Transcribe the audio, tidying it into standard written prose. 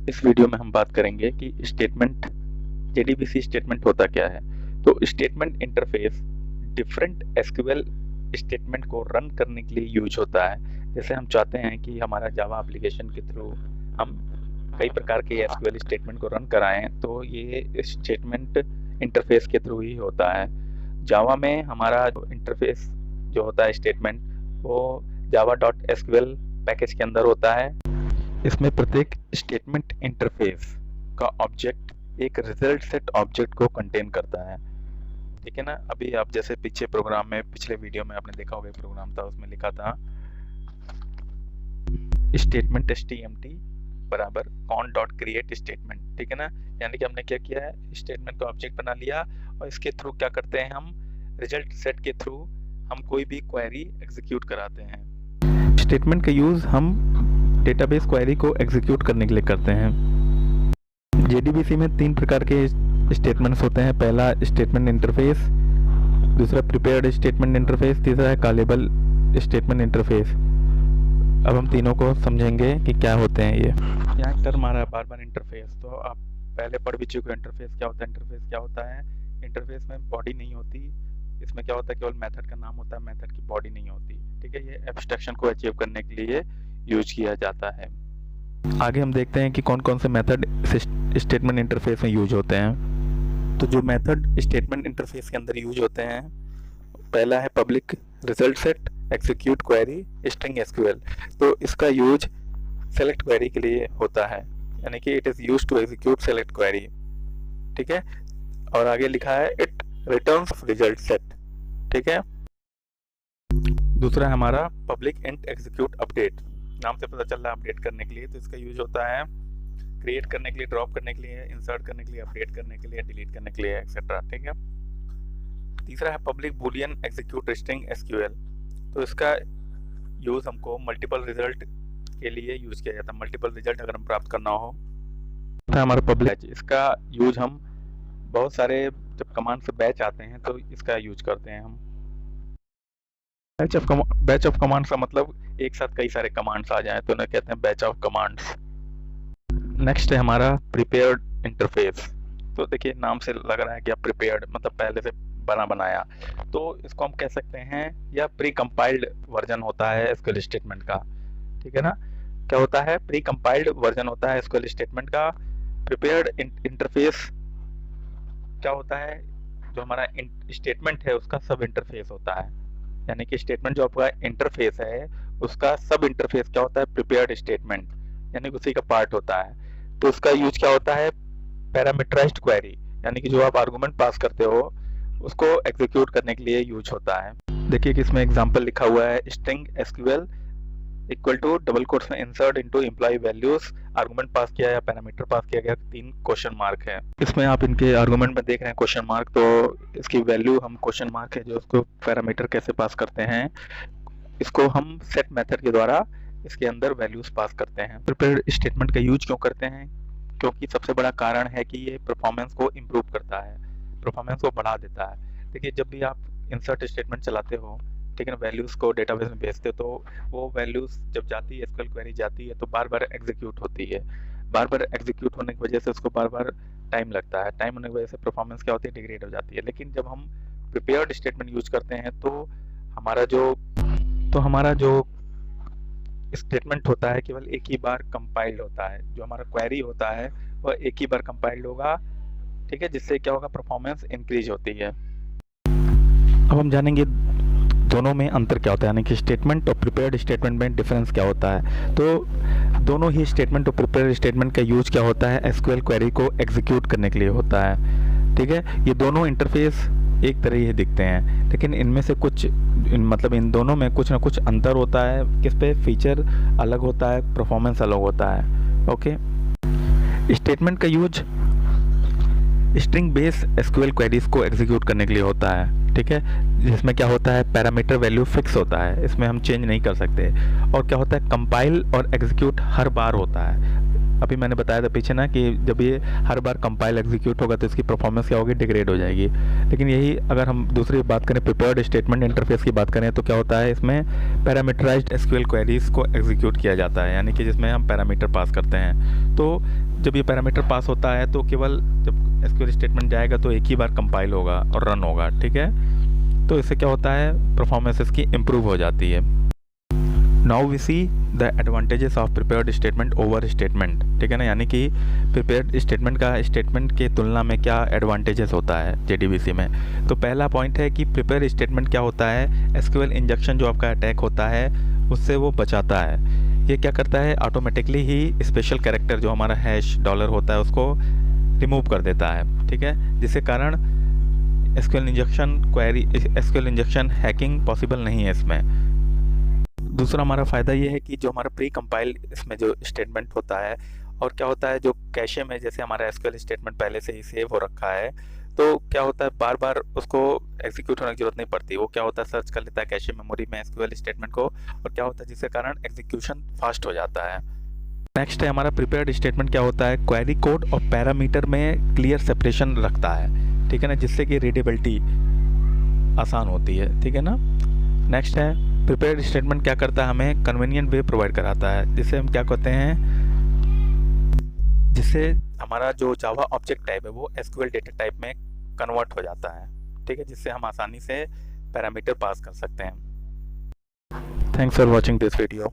इस वीडियो में हम बात करेंगे कि स्टेटमेंट जेडीबीसी स्टेटमेंट होता क्या है। तो statement interface different SQL statement को रन करने के लिए यूज होता है। जैसे हम चाहते हैं कि हमारा जावा एप्लीकेशन के थ्रू हम कई प्रकार के एसक्यूएल स्टेटमेंट को रन कराएं, तो ये स्टेटमेंट इंटरफेस के थ्रू ही होता है। जावा में हमारा जो इंटरफेस जो होता है स्टेटमेंट, वो जावा डॉट एसक्यूएल पैकेज के अंदर होता है। इसमें प्रत्येक स्टेटमेंट इंटरफेस का ऑब्जेक्ट एक रिजल्ट सेट ऑब्जेक्ट को कंटेन करता है। ठीक है ना। अभी आप जैसे पीछे प्रोग्राम में, पिछले वीडियो में आपने देखा होगा, एक प्रोग्राम था उसमें लिखा था स्टेटमेंट stmt बराबर कॉन डॉट क्रिएट स्टेटमेंट। ठीक है ना। यानी कि हमने क्या किया है, स्टेटमेंट का ऑब्जेक्ट बना लिया और इसके थ्रू क्या करते हैं, हम रिजल्ट सेट के थ्रू हम कोई भी क्वेरी एग्जीक्यूट कराते हैं। स्टेटमेंट का यूज हम डेटाबेस क्वेरी को एग्जीक्यूट करने के लिए करते हैं। जेडीबीसी में 3 प्रकार के स्टेटमेंट्स होते हैं। पहला स्टेटमेंट इंटरफेस, दूसरा प्रिपेयर्ड स्टेटमेंट इंटरफेस, तीसरा है कॉलेबल स्टेटमेंट इंटरफेस। अब हम तीनों को समझेंगे कि क्या होते हैं ये। यहाँ टर्म आ रहा है बार बार इंटरफेस, तो आप पहले पढ़ भी चुके हो इंटरफेस क्या होता है। इंटरफेस क्या होता है, इंटरफेस में बॉडी नहीं होती, इसमें क्या होता है, केवल मेथड का नाम होता है, मेथड की बॉडी नहीं होती। ठीक है। ये एब्स्ट्रैक्शन को अचीव करने के लिए यूज किया जाता है। आगे हम देखते हैं कि कौन कौन से मेथड स्टेटमेंट इंटरफेस में यूज होते हैं। तो जो मेथड स्टेटमेंट इंटरफेस के अंदर यूज होते हैं, पहला है public result set, execute query, string SQL. तो इसका यूज सेलेक्ट क्वेरी के लिए होता है, यानी कि it is use to execute select query. ठीक है। और आगे लिखा है इट रिटर्न्स रिजल्ट सेट। ठीक है। दूसरा है हमारा पब्लिक इंट एग्जीक्यूट अपडेट। नाम से पता चल रहा है अपडेट करने के लिए, तो इसका यूज होता है क्रिएट करने के लिए, ड्रॉप करने के लिए, इंसर्ट करने के लिए, अपडेट करने के लिए, डिलीट करने के लिए, एक्सेट्रा। ठीक है। तीसरा है public Boolean execute string SQL. तो इसका यूज हमको मल्टीपल रिजल्ट के लिए यूज किया जाता है। मल्टीपल रिजल्ट अगर हम प्राप्त करना हो तो हमारा पब्लिक, इसका यूज हम बहुत सारे जब कमांड से बैच आते हैं तो इसका यूज करते हैं हम। बैच ऑफ कमांड्स का मतलब एक साथ कई सारे कमांड्स आ जाएं तो उन्हें कहते हैं बैच ऑफ कमांड्स। नेक्स्ट है हमारा प्रिपेयर्ड इंटरफेस। तो देखिए नाम से लग रहा है कि आप प्रिपेयर्ड मतलब पहले से बना बनाया, तो इसको हम कह सकते हैं या प्री कंपाइल्ड वर्जन होता है एसक्यूएल स्टेटमेंट का। ठीक है ना। क्या होता है, प्री कंपाइल्ड वर्जन होता है एसक्यूएल स्टेटमेंट का। प्रिपेयर्ड इंटरफेस क्या होता है, जो हमारा स्टेटमेंट है उसका सब इंटरफेस होता है। यानी कि स्टेटमेंट जो आपका इंटरफेस है उसका सब इंटरफेस क्या होता है, प्रिपेयर्ड स्टेटमेंट, यानी कि उसी का पार्ट होता है। तो उसका यूज क्या होता है, पैरामीटराइज्ड क्वेरी, यानी कि जो आप आर्गुमेंट पास करते हो उसको एग्जीक्यूट करने के लिए यूज होता है। देखिए कि इसमें एग्जांपल लिखा हुआ है string SQL equal to double quotes में insert into employ values, argument pass किया या पैरामीटर पास किया गया, 3 क्वेश्चन मार्क है। इसमें आप इनके आर्गुमेंट में देख रहे हैं क्वेश्चन मार्क, तो इसकी वैल्यू हम क्वेश्चन मार्क है जो उसको पैरामीटर कैसे पास करते हैं, इसको हम सेट मेथड के द्वारा इसके अंदर वैल्यूज पास करते हैं। प्रिपेयर्ड स्टेटमेंट का यूज क्यों करते हैं, क्योंकि सबसे बड़ा कारण है कि ये परफॉर्मेंस को इम्प्रूव करता है, परफॉर्मेंस को बढ़ा देता है। देखिए जब भी आप इंसर्ट स्टेटमेंट चलाते हो, ठीक है ना, वैल्यूज को डेटाबेस में भेजते हो, तो वो वैल्यूज जब जाती है, एसक्यूएल क्वेरी जाती है तो बार बार एग्जीक्यूट होती है। बार बार एग्जीक्यूट होने की वजह से उसको बार बार टाइम लगता है, टाइम होने की वजह से परफॉर्मेंस क्या होती है, डिग्रेड हो जाती है। लेकिन जब हम प्रिपेयर्ड स्टेटमेंट यूज करते हैं तो हमारा जो स्टेटमेंट होता है केवल एक ही बार कंपाइल्ड होता है। जो हमारा क्वेरी होता है वह एक ही बार कंपाइल्ड होगा। ठीक है। जिससे क्या होगा, परफॉर्मेंस इंक्रीज होती है। अब हम जानेंगे दोनों में अंतर क्या होता है, यानी कि स्टेटमेंट और प्रिपेयर्ड स्टेटमेंट में डिफरेंस क्या होता है। तो दोनों ही स्टेटमेंट और प्रिपेयर्ड स्टेटमेंट का यूज क्या होता है, एसक्यूएल क्वेरी को एग्जीक्यूट करने के लिए होता है। ठीक है। ये दोनों इंटरफेस एक तरह ही दिखते हैं, लेकिन इनमें से मतलब इन दोनों में कुछ ना कुछ अंतर होता है। किस पे, फीचर अलग होता है, परफॉर्मेंस अलग होता है। ओके। स्टेटमेंट का use string base SQL queries को एग्जीक्यूट करने के लिए होता है। ठीक है। जिसमें क्या होता है, पैरामीटर वैल्यू फिक्स होता है, इसमें हम चेंज नहीं कर सकते। और क्या होता है, कंपाइल और एग्जीक्यूट हर बार होता है। अभी मैंने बताया था पीछे ना कि जब ये हर बार कंपाइल एग्जीक्यूट होगा तो इसकी परफॉर्मेंस क्या होगी, डिग्रेड हो जाएगी। लेकिन यही अगर हम दूसरी बात करें, प्रिपेयर्ड स्टेटमेंट इंटरफेस की बात करें, तो क्या होता है, इसमें पैरामीटराइज्ड एसक्यूएल क्वेरीज को एग्जीक्यूट किया जाता है, यानी कि जिसमें हम पैरामीटर पास करते हैं। तो जब ये पैरामीटर पास होता है तो केवल जब एसक्यूएल स्टेटमेंट जाएगा तो एक ही बार कंपाइल होगा और रन होगा, ठीक है। तो इससे क्या होता है, परफॉर्मेंस इसकी इम्प्रूव हो जाती है। Now we see the advantages of prepared statement over statement, ठीक है ना, यानी कि प्रिपेयर्ड स्टेटमेंट का स्टेटमेंट के तुलना में क्या एडवांटेजेस होता है जेडीबीसी में। तो पहला पॉइंट है कि प्रिपेयर स्टेटमेंट क्या होता है, एसक्यूएल इंजेक्शन जो आपका अटैक होता है उससे वो बचाता है। ये क्या करता है, ऑटोमेटिकली ही स्पेशल कैरेक्टर जो हमारा हैश डॉलर होता है उसको रिमूव कर देता है, ठीक है, जिसके कारण एसक्यूएल इंजेक्शन हैकिंग पॉसिबल नहीं है इसमें। दूसरा हमारा फ़ायदा ये है कि जो हमारा प्री कंपाइल इसमें जो स्टेटमेंट होता है, और क्या होता है जो कैशे में जैसे हमारा एसक्यूएल स्टेटमेंट पहले से ही सेव हो रखा है, तो क्या होता है बार बार उसको एग्जीक्यूट होने की जरूरत नहीं पड़ती। वो क्या होता है सर्च कर लेता है कैशे मेमोरी में एसक्यूएल स्टेटमेंट को, और क्या होता है जिसके कारण एग्जीक्यूशन फास्ट हो जाता है। नेक्स्ट है हमारा प्रिपेयर्ड स्टेटमेंट क्या होता है, क्वेरी कोड और पैरामीटर में क्लियर सेपरेशन रखता है, ठीक है ना, जिससे कि रीडेबिलिटी आसान होती है, ठीक है ना। नेक्स्ट है प्रिपेयर्ड स्टेटमेंट क्या करता है, हमें कन्वीनियंट वे प्रोवाइड कराता है, जिससे हम क्या कहते हैं, जिससे हमारा जो जावा ऑब्जेक्ट टाइप है वो एसक्यूएल डेटा टाइप में कन्वर्ट हो जाता है, ठीक है, जिससे हम आसानी से पैरामीटर पास कर सकते हैं। Thanks for watching this video.